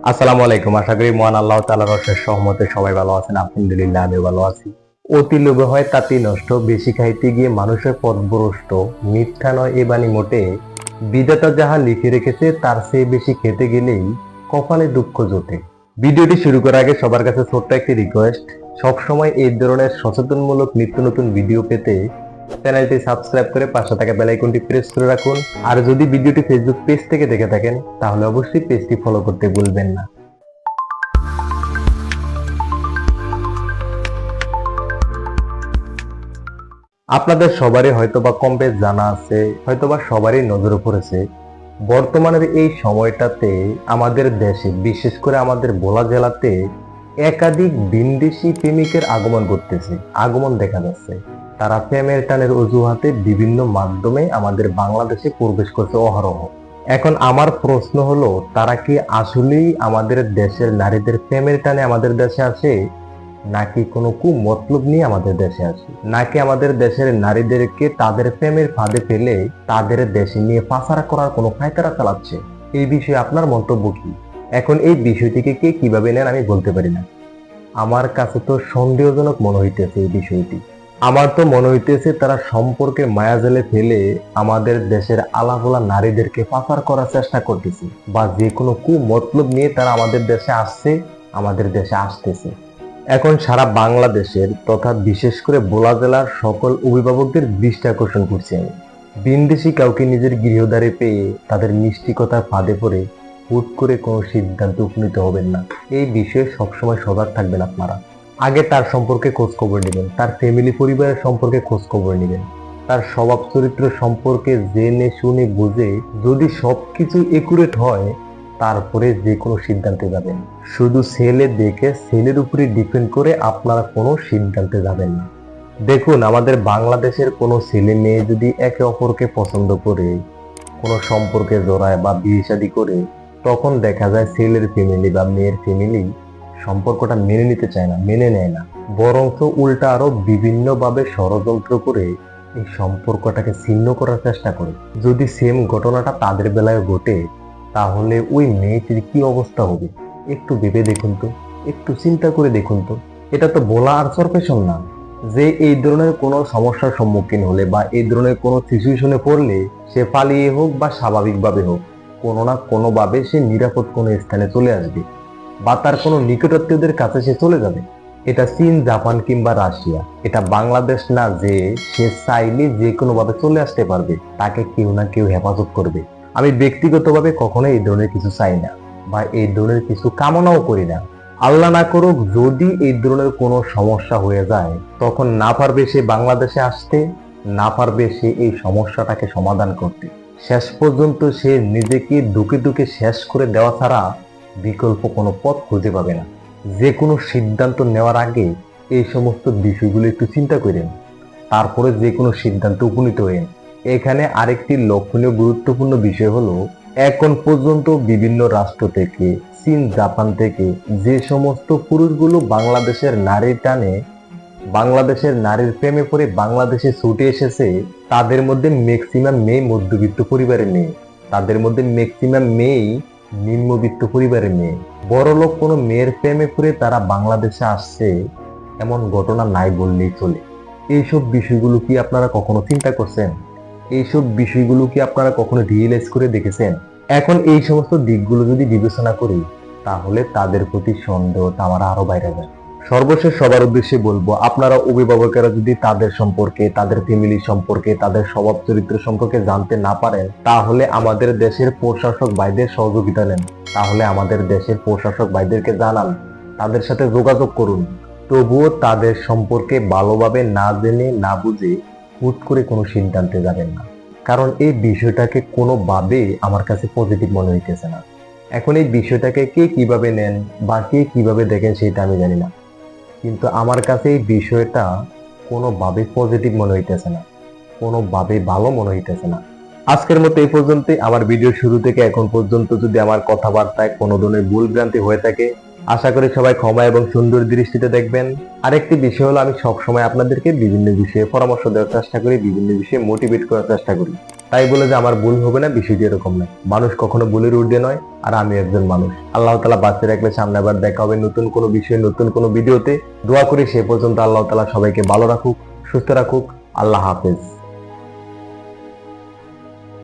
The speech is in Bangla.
আসসালামু আলাইকুম। আশা করি মহান আল্লাহ তাআলার অশেষ রহমতে সবাই ভালো আছেন। আলহামদুলিল্লাহ আমিও ভালো আছি। অতি লোভে হয় তাঁতি নষ্ট, বেশি খাইতে গিয়ে মানুষের পথভ্রষ্ট। মিথ্যা নয় এ বাণী মোটে, বিধাতা যাহা লিখে রেখেছে তার চেয়ে বেশি খেতে গেলেই কপালে দুঃখ জোটে। ভিডিওটি শুরু করার আগে সবার কাছে ছোট্ট একটি রিকোয়েস্ট, সবসময় এই ধরনের সচেতনমূলক নিত্য নতুন ভিডিও পেতে চ্যানেলটি সাবস্ক্রাইব করে পাশে থাকা বেল আইকনটি প্রেস করে রাখুন। আর যদি ভিডিওটি ফেসবুক পেজ থেকে দেখে থাকেন তাহলে অবশ্যই পেজটি ফলো করতে ভুলবেন না। আপনাদের সবারই হয়তোবা কম বেশ জানা আছে, হয়তোবা সবারই নজরে পড়েছে, বর্তমানের এই সময়টাতে আমাদের দেশে, বিশেষ করে আমাদের ভোলা জেলাতে একাধিক ভিনদেশি প্রেমিকের আগমন দেখা যাচ্ছে। তারা প্রেমের টানের অজুহাতে বিভিন্ন মাধ্যমে আমাদের বাংলাদেশে প্রবেশ করছে অহরহ। এখন আমার প্রশ্ন হলো, তারা কি আসলেই আমাদের দেশের নারীদের প্রেমের টানে আমাদের দেশে আসে, নাকি কোনো মতলব নিয়ে আমাদের দেশে আসে, নাকি আমাদের দেশের নারীদেরকে তাদের প্রেমের ফাঁদে ফেলে তাদের দেশে নিয়ে পাচার করার কোনো ফায়তারা চালাচ্ছে? এই বিষয়ে আপনার মন্তব্য কি? এখন এই বিষয়টিকে কে কিভাবে নেন আমি বলতে পারি না। আমার কাছে তো সন্দেহজনক মনে হইতেছে এই বিষয়টি। আমার তো মনে হইতেছে তারা সম্পর্কে মায়াজালে ফেলে আমাদের দেশের আলাভোলা নারীদেরকে পাচার করার চেষ্টা করতেছে, বা যে কোনো মতলব নিয়ে তারা আমাদের দেশে আসছে, আমাদের দেশে আসতেছে। এখন সারা বাংলাদেশের তথা বিশেষ করে ভোলা জেলার সকল অভিভাবকদের দৃষ্টি আকর্ষণ করছি আমি। ভিনদেশি কাউকে নিজের গৃহদ্বারে পেয়ে তাদের মিষ্টি কথার ফাঁদে পড়ে হুট করে কোনো সিদ্ধান্ত উপনীত হবেন না। এই বিষয়ে সবসময় সজাগ থাকবেন আপনারা। আগে তার সম্পর্কে খোঁজ খবর নেবেন, তার ফ্যামিলি পরিবারের সম্পর্কে খোঁজ খবর নেবেন, তার স্বভাব চরিত্র সম্পর্কে জেনে শুনে বুঝে যদি সবকিছু একুরেট হয় তারপরে যে কোনো সিদ্ধান্তে যাবেন। শুধু ছেলে দেখে ছেলের উপরে ডিপেন্ড করে আপনারা কোনো সিদ্ধান্তে যাবেন না। দেখুন, আমাদের বাংলাদেশের কোনো ছেলে মেয়ে যদি একে অপরকে পছন্দ করে কোনো সম্পর্কে জড়ায় বা বিয়ে শাদী করে, তখন দেখা যায় ছেলের ফ্যামিলি বা মেয়ের ফ্যামিলি সম্পর্কটা মেনে নিতে চায় না, মেনে নেয় না, বরঞ্চ উল্টা আরো বিভিন্নভাবে ষড়যন্ত্র করে এই সম্পর্কটাকে ছিন্ন করার চেষ্টা করে। যদি সেম ঘটনাটা তাদের বেলায় ঘটে তাহলে ওই মেয়েটির কি অবস্থা হবে একটু ভেবে দেখুন তো, একটু চিন্তা করে দেখুন তো। এটা তো বলা আর সরপেশন না যে এই ধরনের কোনো সমস্যার সম্মুখীন হলে বা এই ধরনের কোনো সিচুয়েশনে পড়লে সে পালিয়ে হোক বা স্বাভাবিকভাবে হোক, কোনো না কোনো ভাবে সে নিরাপদ কোনো স্থানে চলে আসবে বা তার কোনো নিকটাত্মীয়দের কাছে সে চলে যাবে। এটা চীন, জাপান কিংবা রাশিয়া, এটা বাংলাদেশ না যে সে চাইলে যে কোনো ভাবে চলে আসতে পারবে, তাকে কেউ না কেউ হেফাজত করবে। আমি ব্যক্তিগতভাবে কখনো এই ধরনের কিছু চাই না বা এই ধরনের কিছু কামনাও করি না। আল্লাহ না করুক যদি এই ধরনের কোনো সমস্যা হয়ে যায়, তখন না পারবে সে বাংলাদেশে আসতে, না পারবে সে এই সমস্যাটাকে সমাধান করতে। শেষ পর্যন্ত সে নিজেকে দুকে দুকে শেষ করে দেওয়া ছাড়া বিকল্প কোনো পথ খুঁজে পাবে না। যে কোনো সিদ্ধান্ত নেওয়ার আগে এই সমস্ত বিষয়গুলো একটু চিন্তা করেন, তারপরে যে কোনো সিদ্ধান্ত উপনীত হয়েন। এখানে আরেকটি লক্ষণীয় গুরুত্বপূর্ণ বিষয় হলো, এখন পর্যন্ত বিভিন্ন রাষ্ট্র থেকে, চীন, জাপান থেকে যে সমস্ত পুরুষগুলো বাংলাদেশের নারীর টানে, বাংলাদেশের নারীর প্রেমে পড়ে বাংলাদেশে ছুটে এসেছে, তাদের মধ্যে ম্যাক্সিমাম মেয়ে মধ্যবিত্ত পরিবারের মেয়ে, তাদের মধ্যে ম্যাক্সিমাম মেয়েই নিম্নবিত্ত পরিবারের মেয়ে। বড়লোক কোনো মেয়ের প্রেমে পড়ে তারা বাংলাদেশে আসছে এমন ঘটনা নাই বললেই চলে। এইসব বিষয়গুলো কি আপনারা কখনো চিন্তা করছেন? এইসব বিষয়গুলো কি আপনারা কখনো রিয়েলাইজ করে দেখেছেন? এখন এই সমস্ত দিকগুলো যদি বিবেচনা করি তাহলে তাদের প্রতি সন্দেহটা আমার আরো বাইরে যায়। সর্বশেষ সবার উদ্দেশ্যে বলবো, আপনারা অভিভাবকেরা যদি তাদের সম্পর্কে, তাদের ফ্যামিলি সম্পর্কে, তাদের স্বভাব চরিত্র সম্পর্কে জানতে না পারেন, তাহলে আমাদের দেশের প্রশাসক ভাইদের সহযোগিতা নেন, তাহলে আমাদের দেশের প্রশাসক ভাইদেরকে জানান, তাদের সাথে যোগাযোগ করুন। তবুও তাদের সম্পর্কে ভালোভাবে না জেনে না বুঝে হুট করে কোনো সিদ্ধান্তে যাবেন না, কারণ এই বিষয়টাকে কোনোভাবে আমার কাছে পজিটিভ মনে হইতেছে না। এখন এই বিষয়টাকে কে কিভাবে নেন বা কে কিভাবে দেখেন সেটা আমি জানি না, কিন্তু আমার কাছে এই বিষয়টা কোনোভাবে পজিটিভ মনে হইতেছে না, কোনোভাবে ভালো মনে হইতেছে না। আজকের মতো এই পর্যন্তই। আমার ভিডিও শুরু থেকে এখন পর্যন্ত যদি আমার কথাবার্তায় কোনো ধরনের ভুল ভ্রান্তি হয়ে থাকে আশা করি সবাই ক্ষমা এবং সুন্দর দৃষ্টিতে দেখবেন। আরেকটি বিষয় হলো, আমি সবসময় আপনাদেরকে বিভিন্ন বিষয়ে পরামর্শ দেওয়ার চেষ্টা করি, বিভিন্ন বিষয়ে মোটিভেট করার চেষ্টা করি। তাই বলে যে আমার ভুল হবে না, বিষয়টি এরকম নয়। মানুষ কখনো ভুলের ঊর্ধ্বে নয়, আর আমি একজন মানুষ। আল্লাহ তাআলা বাঁচিয়ে রাখলে সামনে আবার দেখা হবে নতুন কোনো বিষয়ে, নতুন কোনো ভিডিওতে। দোয়া করি সে পর্যন্ত আল্লাহ তাআলা সবাইকে ভালো রাখুক, সুস্থ রাখুক। আল্লাহ হাফেজ।